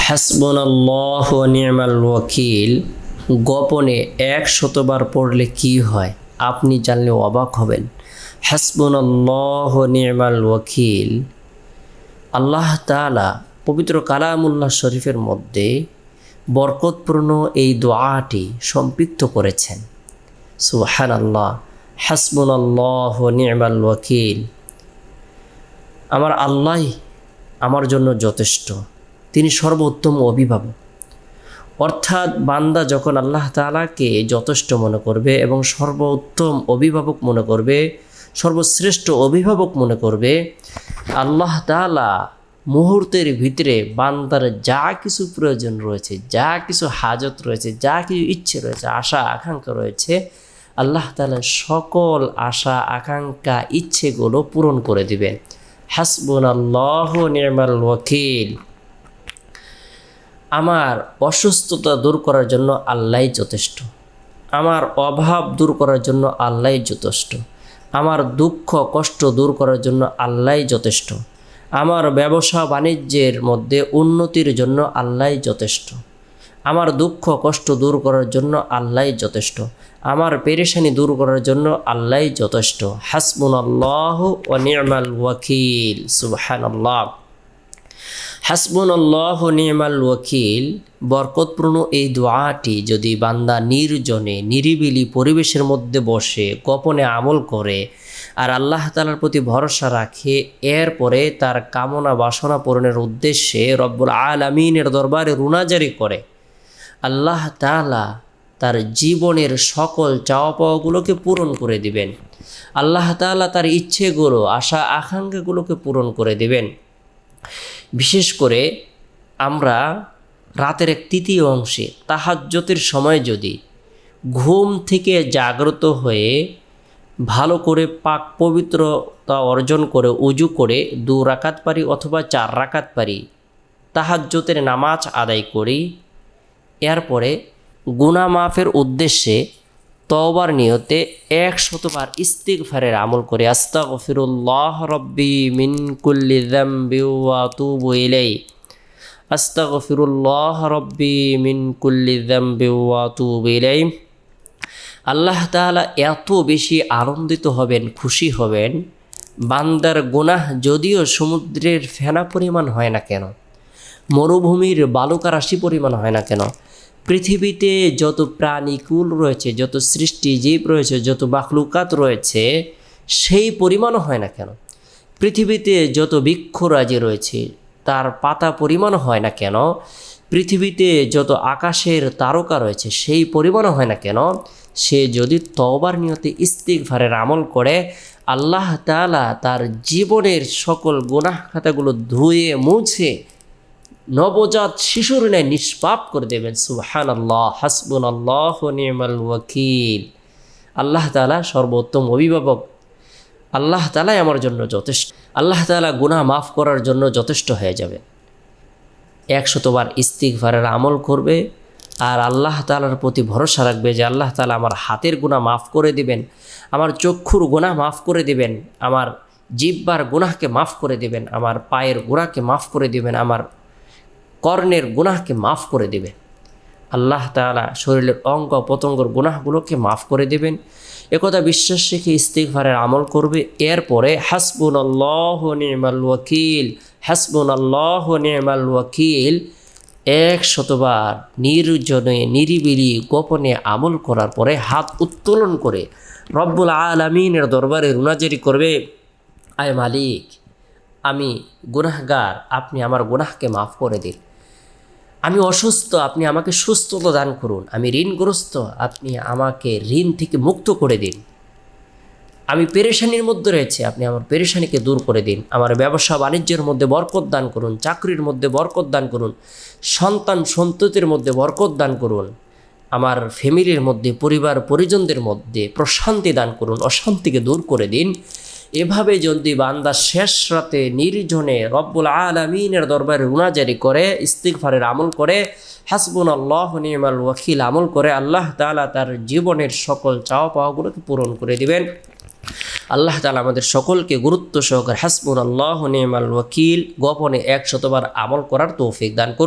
হাসবুনাল্লাহু ওয়া নি'মাল ওয়াকিল গোপনে 100বার পড়লে কি হয় আপনি জানলে অবাক হবেন। হাসবুনাল্লাহু ওয়া নি'মাল ওয়াকিল আল্লাহ তাআলা পবিত্র কালামুল্লাহ শরীফের মধ্যে বরকতপূর্ণ এই দোয়াটি সম্পৃক্ত করেছেন। সুবহানাল্লাহ। হাসবুনাল্লাহু ওয়া নি'মাল ওয়াকিল, আমার আল্লাহ আমার জন্য যথেষ্ট, তিনি সর্বোত্তম অভিভাবক। অর্থাৎ বান্দা যখন আল্লাহ তাআলাকে যথেষ্ট মনে করবে এবং সর্বোত্তম অভিভাবক মনে করবে, সর্বশ্রেষ্ঠ অভিভাবক মনে করবে, আল্লাহ তাআলা মুহূর্তের ভিতরে বান্দার যা কিছু প্রয়োজন রয়েছে, যা কিছু হাজত রয়েছে, যা কিছু ইচ্ছে রয়েছে, আশা আকাঙ্ক্ষা রয়েছে, আল্লাহ তাআলা সকল আশা আকাঙ্ক্ষা ইচ্ছেগুলো পূরণ করে দিবেন। হাসবুনাল্লাহু ওয়া নি'মাল ওয়াকিল, আমার অসুস্থতা দূর করার জন্য আল্লাহই যথেষ্ট, আমার অভাব দূর করার জন্য আল্লাহই যথেষ্ট, আমার দুঃখ কষ্ট দূর করার জন্য আল্লাহই যথেষ্ট, আমার ব্যবসা বাণিজ্যের মধ্যে উন্নতির জন্য আল্লাহই যথেষ্ট, আমার দুঃখ কষ্ট দূর করার জন্য আল্লাহই যথেষ্ট, আমার পেরেশানি দূর করার জন্য আল্লাহই যথেষ্ট। হাসবুনাল্লাহু ওয়া নি'মাল ওয়াকিল। সুবহানাল্লাহ। হাসবুনাল্লাহু ওয়া নি'মাল ওয়াকিল বরকতপূর্ণ এই দোয়াটি যদি বান্দা নির্জনে নিরিবিলি পরিবেশের মধ্যে বসে গোপনে আমল করে আর আল্লাহ তাআলার প্রতি ভরসা রাখে, এরপরে তার কামনা বাসনা পূরণের উদ্দেশ্যে রব্বুল আলামিনের দরবারে রুনাজারি করে, আল্লাহ তাআলা তার জীবনের সকল চাওয়া পাওয়াগুলোকে পূরণ করে দিবেন। আল্লাহ তাআলা তার ইচ্ছেগুলো আশা আকাঙ্ক্ষাগুলোকে পূরণ করে দিবেন। বিশেষ করে আমরা রাতের এক তৃতীয় অংশে তাহাজ্জুদের সময় যদি ঘুম থেকে জাগ্রত হয়ে ভালো করে পাক পবিত্রতা অর্জন করে উজু করে 2 রাকাত পারি অথবা 4 রাকাত পারি তাহাজ্জুদের নামাজ আদায় করি, এরপরে গুনাহ মাফের উদ্দেশ্যে তওবার নিয়তে 100বার ইস্তিগফারের আমল করে আস্তাগফিরুল্লাহ রব্বি মিন কুল্লি যামবি ওয়া আতুবু ইলাইহি, আস্তাগফিরুল্লাহ রব্বি মিন কুল্লি যামবি ওয়া আতুবু ইলাইহি। আল্লাহ তাআলা এত বেশি আনন্দিত হবেন, খুশি হবেন, বান্দার গুনাহ যদিও সমুদ্রের ফেনা পরিমাণ হয় না কেন, মরুভূমির বালুকা রাশি পরিমাণ হয় না কেন, পৃথিবীতে যত প্রাণীকুল রয়েছে, যত সৃষ্টি জীব রয়েছে, যত মাখলুকাত রয়েছে, সেই পরিমাণও হয় না কেন, পৃথিবীতে যত বৃক্ষরাজি রয়েছে তার পাতা পরিমাণও হয় না কেন, পৃথিবীতে যত আকাশের তারকা রয়েছে সেই পরিমাণও হয় না কেন, সে যদি তওবার নিয়তে ইস্তিগফারের আমল করে আল্লাহ তাআলা তার জীবনের সকল গুনাহ খাতাগুলো ধুয়ে মুছে নবজাত শিশুর ন্যায় নিষ্পাপ করে দেবেন। সুবহানাল্লাহ। হাসবুনাল্লাহু ওয়া নি'মাল ওয়াকিল। আল্লাহ তাআলা সর্বোত্তম অভিভাবক, আল্লাহ তাআলাই আমার জন্য যথেষ্ট। আল্লাহ তাআলা গুনাহ মাফ করার জন্য যথেষ্ট হয়ে যাবে। 100বার ইস্তিগফারের আমল করবে আর আল্লাহ তাআলার প্রতি ভরসা রাখবে যে আল্লাহ তাআলা আমার হাতের গুনাহ মাফ করে দিবেন, আমার চক্ষুর গুনাহ মাফ করে দিবেন, আমার জিহ্বার গুনাহকে মাফ করে দিবেন, আমার পায়ের গুনাহকে মাফ করে দিবেন, আমার কর্ণের গুনাহকে মাফ করে দেবেন। আল্লাহ তাআলা শরীরের অঙ্গ প্রত্যঙ্গের গুনাহগুলোকে মাফ করে দেবেন। একথা বিশ্বাস রেখে ইস্তিগফারের আমল করবে। এরপরে হাসবুনাল্লাহু ওয়া নি'মাল ওয়াকিল, হাসবুনাল্লাহু ওয়া নি'মাল ওয়াকিল 100বার নির্জনে নিরিবিলি গোপনে আমল করার পরে হাত উত্তোলন করে রব্বুল আলামিনের দরবারে রুনাজারি করবে, আয় মালিক, আমি গুনাহগার, আপনি আমার গুনাহকে মাফ করে দিন। আমি অসুস্থ, আপনি আমাকে সুস্থতা দান করুন। আমি ঋণগ্রস্ত, আপনি আমাকে ঋণ থেকে মুক্ত করে দিন। আমি পেরেশানির মধ্যে রয়েছে, আপনি আমার পেরেশানিকে দূর করে দিন। আমার ব্যবসা বাণিজ্যের মধ্যে বরকত দান করুন, চাকরির মধ্যে বরকত দান করুন, সন্তান সন্ততির মধ্যে বরকত দান করুন, আমার ফ্যামিলির মধ্যে পরিবার পরিজনদের মধ্যে প্রশান্তি দান করুন, অশান্তিকে দূর করে দিন। এভাবে যদি বান্দা শেষ রাতে নির্জনে রব্বুল আলামিনের দরবারে রুনাজারি করে, ইস্তিগফারের আমল করে, হাসবুনাল্লাহু ওয়া নি'মাল ওয়াকিল আমল করে, আল্লাহ তাআলা তার জীবনের সকল চাওয়া পাওয়াগুলোকে পূরণ করে দিবেন। আল্লাহ তাআলা আমাদের সকলকে গুরুত্ব সহকারে হাসবুনাল্লাহু ওয়া নি'মাল ওয়াকিল গোপনে 100বার আমল করার তৌফিক দান করুন।